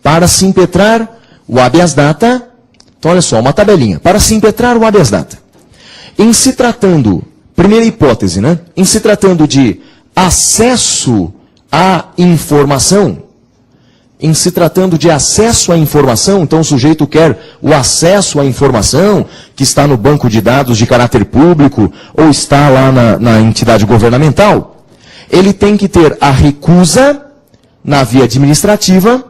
Para se impetrar o habeas data, então olha só, uma tabelinha. Para se impetrar o habeas data. Em se tratando, primeira hipótese, né? Em se tratando de acesso à informação, em se tratando de acesso à informação, então o sujeito quer o acesso à informação que está no banco de dados de caráter público ou está lá na entidade governamental, ele tem que ter a recusa na via administrativa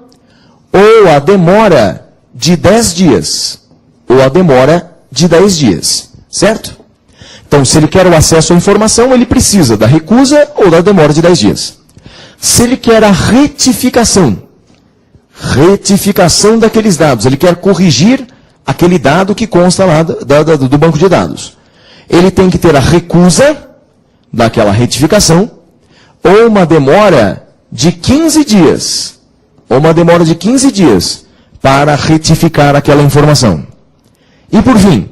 ou a demora de 10 dias, ou a demora de 10 dias, certo? Então, se ele quer o acesso à informação, ele precisa da recusa ou da demora de 10 dias. Se ele quer a retificação daqueles dados, ele quer corrigir aquele dado que consta lá do banco de dados. Ele tem que ter a recusa daquela retificação ou uma demora de 15 dias, para retificar aquela informação. E por fim,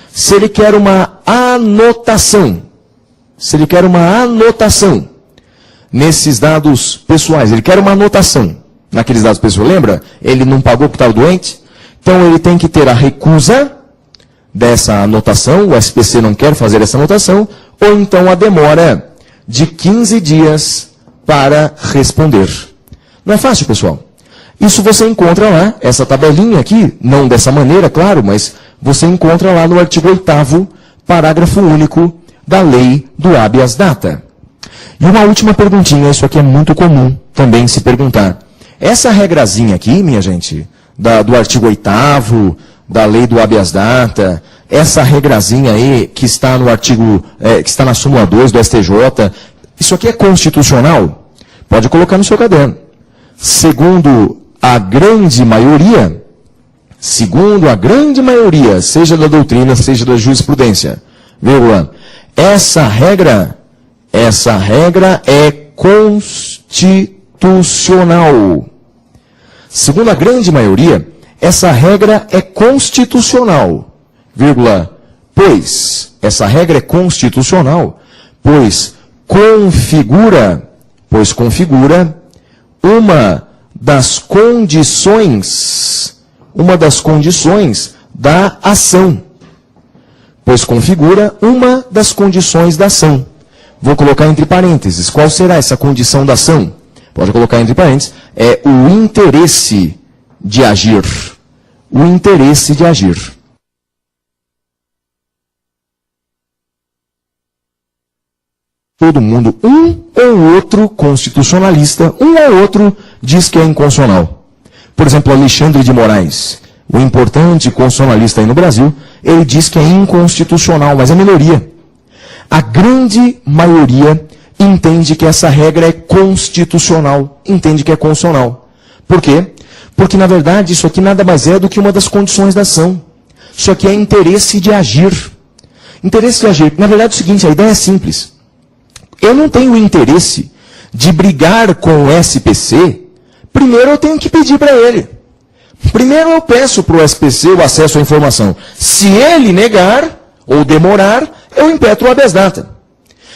se ele quer uma anotação, nesses dados pessoais, ele quer uma anotação naqueles dados pessoais, lembra? Ele não pagou porque estava doente? Então ele tem que ter a recusa dessa anotação, o SPC não quer fazer essa anotação, ou então a demora de 15 dias para responder. Não é fácil, pessoal? Isso você encontra lá, essa tabelinha aqui, não dessa maneira, claro, mas você encontra lá no artigo 8º, parágrafo único da lei do habeas data. E uma última perguntinha, isso aqui é muito comum também se perguntar. Essa regrazinha aqui, minha gente, do artigo 8º, da lei do habeas data, essa regrazinha aí que está no artigo, que está na súmula 2 do STJ, isso aqui é constitucional? Pode colocar no seu caderno. Segundo a grande maioria, seja da doutrina, seja da jurisprudência, vírgula, essa regra é constitucional. Segundo a grande maioria, essa regra é constitucional, vírgula, pois configura uma das condições da ação. Vou colocar entre parênteses. Qual será essa condição da ação? Pode colocar entre parênteses. É o interesse de agir. O interesse de agir. Todo mundo, um ou outro constitucionalista, um ou outro diz que é inconstitucional. Por exemplo, Alexandre de Moraes, o importante constitucionalista aí no Brasil, ele diz que é inconstitucional, mas é minoria. A grande maioria entende que essa regra é constitucional, entende que é constitucional. Por quê? Porque, na verdade, isso aqui nada mais é do que uma das condições da ação. Isso aqui é interesse de agir. Interesse de agir. Na verdade, é o seguinte, a ideia é simples. Eu não tenho interesse de brigar com o SPC, primeiro eu tenho que pedir para ele. Primeiro eu peço para o SPC o acesso à informação. Se ele negar ou demorar, eu impetro o habeas data.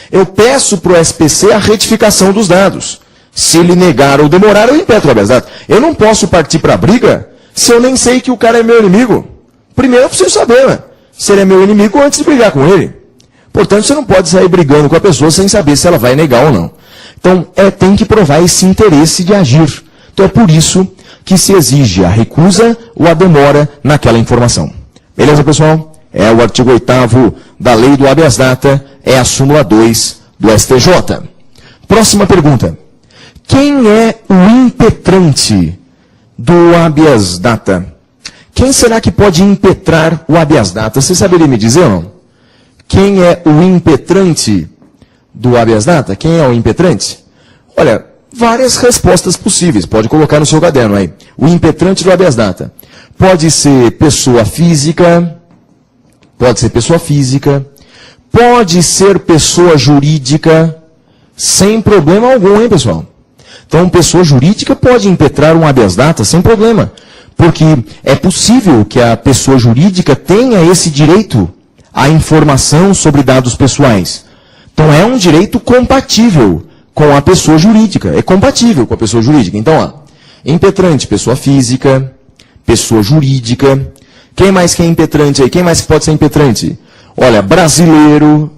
Eu peço para o SPC a retificação dos dados. Se ele negar ou demorar, eu impetro o habeas data. Eu não posso partir para a briga se eu nem sei que o cara é meu inimigo. Primeiro eu preciso saber, né, se ele é meu inimigo antes de brigar com ele. Portanto, você não pode sair brigando com a pessoa sem saber se ela vai negar ou não. Então, tem que provar esse interesse de agir. Então, é por isso que se exige a recusa ou a demora naquela informação. Beleza, pessoal? É o artigo 8º da lei do habeas data, é a súmula 2 do STJ. Próxima pergunta. Quem é o impetrante do habeas data? Quem será que pode impetrar o habeas data? Você saberia me dizer ou não? Quem é o impetrante do habeas data? Quem é o impetrante? Olha, várias respostas possíveis. Pode colocar no seu caderno aí. O impetrante do habeas data. Pode ser pessoa física. Pode ser pessoa jurídica. Sem problema algum, hein, pessoal? Então, pessoa jurídica pode impetrar um habeas data sem problema. Porque é possível que a pessoa jurídica tenha esse direito a informação sobre dados pessoais. Então, é um direito compatível com a pessoa jurídica. É compatível com a pessoa jurídica. Então, ó, Impetrante, pessoa física, pessoa jurídica. Quem mais que é impetrante aí? Quem mais pode ser impetrante? Olha, brasileiro,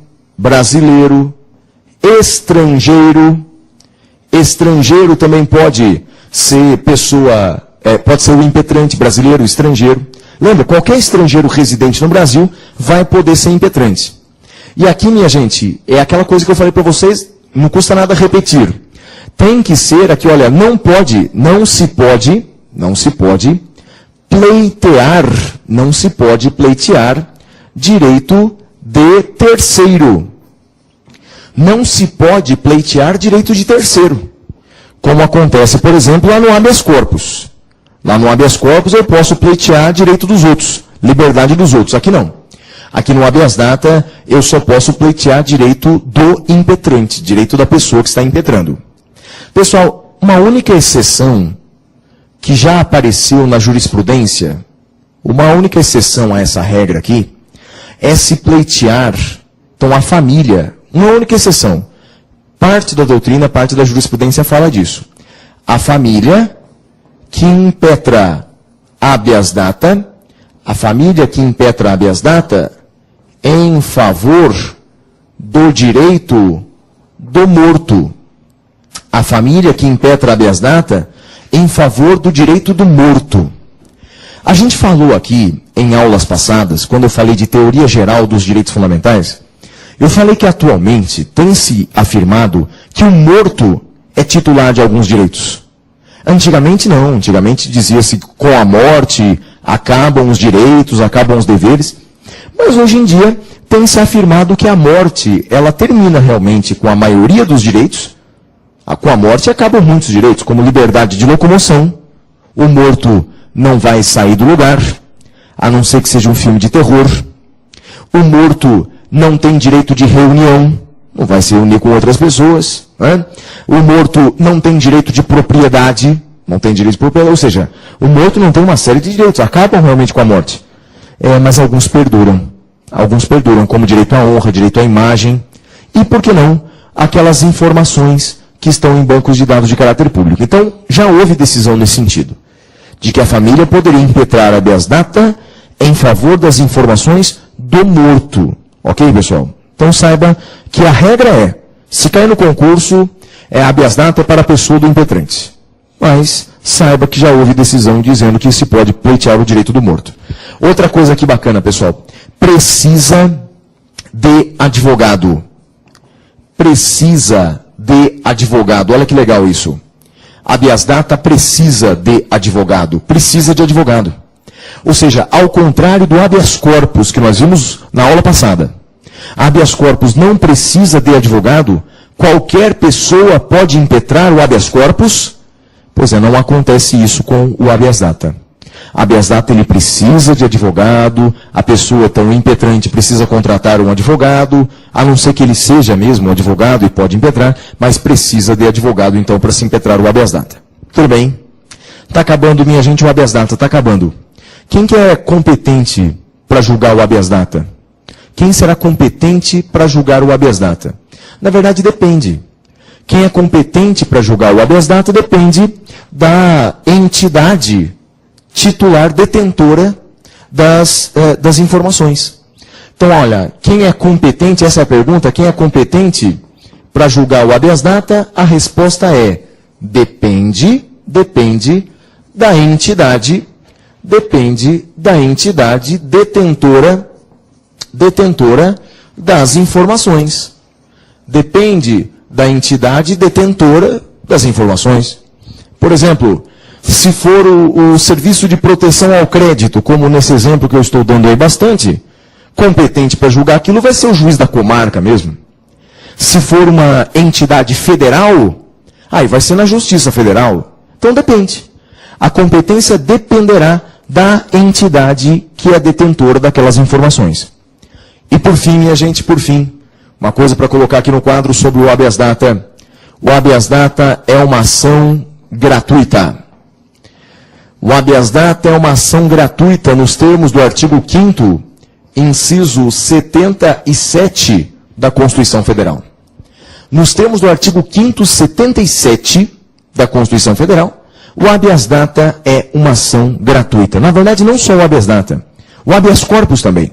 estrangeiro. Estrangeiro também pode ser pessoa, pode ser o impetrante, brasileiro, estrangeiro. Lembra, qualquer estrangeiro residente no Brasil vai poder ser impetrante. E aqui, minha gente, é aquela coisa que eu falei para vocês, não custa nada repetir. Tem que ser aqui, olha, não se pode pleitear direito de terceiro. Não se pode pleitear direito de terceiro. Como acontece, por exemplo, lá no habeas corpus. Lá no habeas corpus eu posso pleitear direito dos outros, liberdade dos outros. Aqui não. Aqui no habeas data eu só posso pleitear direito do impetrante, direito da pessoa que está impetrando. Pessoal, uma única exceção que já apareceu na jurisprudência, uma única exceção a essa regra aqui, é se pleitear, então a família, uma única exceção. Parte da doutrina, parte da jurisprudência fala disso. A família que impetra habeas data, em favor do direito do morto. A família que impetra habeas data em favor do direito do morto. A gente falou aqui, em aulas passadas, quando eu falei de teoria geral dos direitos fundamentais, eu falei que atualmente tem se afirmado que o morto é titular de alguns direitos. Antigamente não, antigamente dizia-se que com a morte acabam os direitos, acabam os deveres, mas hoje em dia tem se afirmado que a morte, ela termina realmente com a maioria dos direitos. Com a morte acabam muitos direitos, como liberdade de locomoção. O morto não vai sair do lugar, a não ser que seja um filme de terror. O morto não tem direito de reunião, não vai se reunir com outras pessoas. Né? O morto não tem direito de propriedade, ou seja, o morto não tem uma série de direitos, acabam realmente com a morte. Mas alguns perduram. Alguns perduram, como direito à honra, direito à imagem, e, por que não, aquelas informações que estão em bancos de dados de caráter público. Então, já houve decisão nesse sentido, de que a família poderia impetrar habeas data em favor das informações do morto. Ok, pessoal? Então, saiba que a regra é, se cair no concurso, habeas data para a pessoa do impetrante. Mas, saiba que já houve decisão dizendo que se pode pleitear o direito do morto. Outra coisa aqui bacana, pessoal. Precisa de advogado. Precisa de advogado. Olha que legal isso. Habeas data precisa de advogado. Precisa de advogado. Ou seja, ao contrário do habeas corpus que nós vimos na aula passada. Habeas corpus não precisa de advogado. Qualquer pessoa pode impetrar o habeas corpus. Pois não acontece isso com o habeas data. Habeas data ele precisa de advogado, a pessoa tão impetrante precisa contratar um advogado, a não ser que ele seja mesmo um advogado e pode impetrar, mas precisa de advogado então para se impetrar o habeas data. Tudo bem? Está acabando, minha gente, o habeas data, está acabando. Quem que é competente para julgar o habeas data? Quem será competente para julgar o habeas data? Na verdade, depende. Quem é competente para julgar o habeas data depende da entidade titular detentora das informações. Então, olha, quem é competente, essa é a pergunta, quem é competente para julgar o habeas data? A resposta é, depende da entidade detentora das informações. Depende da entidade detentora das informações. Por exemplo, se for o serviço de proteção ao crédito, como nesse exemplo que eu estou dando aí bastante, competente para julgar aquilo vai ser o juiz da comarca mesmo. Se for uma entidade federal, aí vai ser na Justiça Federal. Então depende. A competência dependerá da entidade que é detentora daquelas informações. E por fim, minha gente, uma coisa para colocar aqui no quadro sobre o habeas data. O habeas data é uma ação gratuita. O habeas data é uma ação gratuita nos termos do artigo 5º, inciso 77 da Constituição Federal. Nos termos do artigo 5º, 77 da Constituição Federal, O habeas data é uma ação gratuita. Na verdade, não só o habeas data, o habeas corpus também.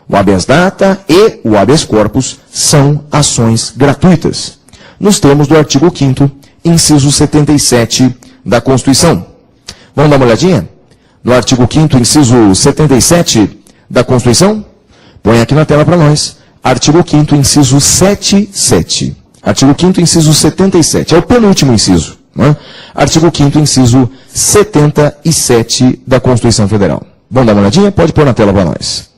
O habeas data e o habeas corpus são ações gratuitas, nos termos do artigo 5º, inciso 77 da Constituição. Vamos dar uma olhadinha? No artigo 5º, inciso 77 da Constituição? Põe aqui na tela para nós. Artigo 5º, inciso 77. Artigo 5º, inciso 77. É o penúltimo inciso. Né? Artigo 5º, inciso 77 da Constituição Federal. Vamos dar uma olhadinha? Pode pôr na tela para nós.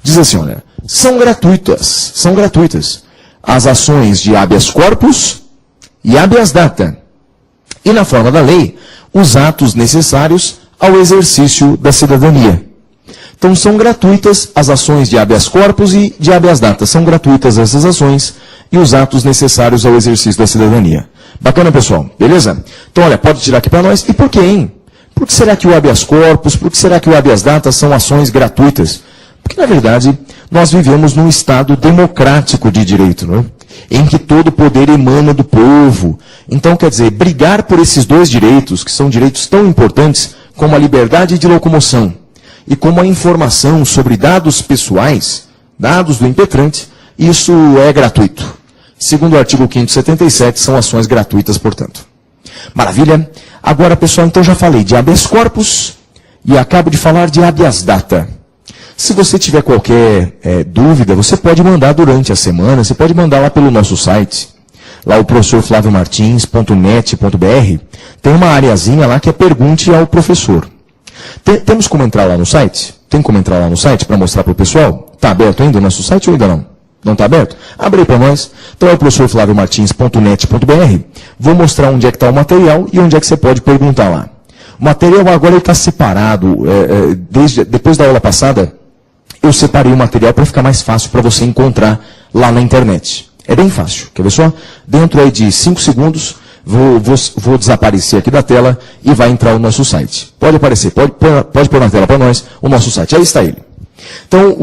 Diz assim, olha, são gratuitas as ações de habeas corpus e habeas data. E na forma da lei, os atos necessários ao exercício da cidadania. Então são gratuitas as ações de habeas corpus e de habeas data. São gratuitas essas ações e os atos necessários ao exercício da cidadania. Bacana, pessoal? Beleza? Então, olha, pode tirar aqui para nós. E por quê, hein? Por que será que o habeas corpus, por que será que o habeas data são ações gratuitas? Porque, na verdade, nós vivemos num Estado democrático de direito, não é? Em que todo o poder emana do povo. Então, quer dizer, brigar por esses dois direitos, que são direitos tão importantes como a liberdade de locomoção e como a informação sobre dados pessoais, dados do impetrante, isso é gratuito. Segundo o artigo 5º 77, são ações gratuitas, portanto. Maravilha? Agora, pessoal, então já falei de habeas corpus e acabo de falar de habeas data. Se você tiver qualquer dúvida, você pode mandar durante a semana, você pode mandar lá pelo nosso site, lá o professorflaviomartins.net.br, tem uma areazinha lá que é pergunte ao professor. Temos como entrar lá no site? Tem como entrar lá no site para mostrar para o pessoal? Está aberto ainda o nosso site ou ainda não? Não está aberto? Abre aí para nós. Então é o professorflaviomartins.net.br. Vou mostrar onde é que está o material e onde é que você pode perguntar lá. O material agora está separado. Depois da aula passada, eu separei o material para ficar mais fácil para você encontrar lá na internet. É bem fácil. Quer ver só? Dentro aí de 5 segundos, vou desaparecer aqui da tela e vai entrar o nosso site. Pode aparecer, pode pôr na tela para nós o nosso site. Aí está ele. Então,